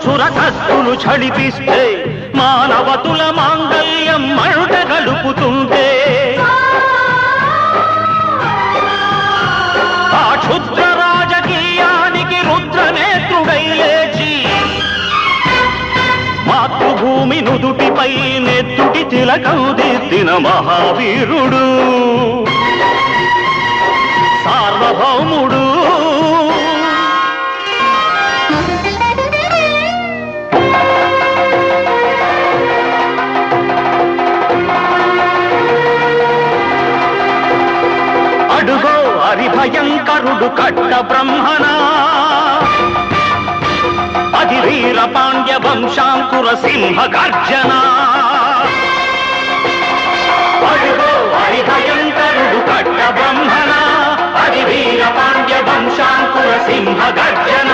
సురకత్తులు ఝడిపిస్తే మానవతుల మాంగల్యం మంట గడుపుతుంటే ఆ క్షుద్ర రాజకీయానికి రుద్రనేత్రుడై లేచి మాతృభూమి నుదుటిపై నెత్తుటి తిలకం దిద్దిన మహావీరుడు సార్వభౌముడు. అడుగో హరిభయంకరుడు కట్ట బ్రహ్మణ, అది వీర పాండ్య వంశాంకుర సింహ గర్జన. అడుగో హరిభయంకరుడు కట్ట బ్రహ్మణ, అది వీర పాండ్య వంశాంకుర సింహ గర్జన.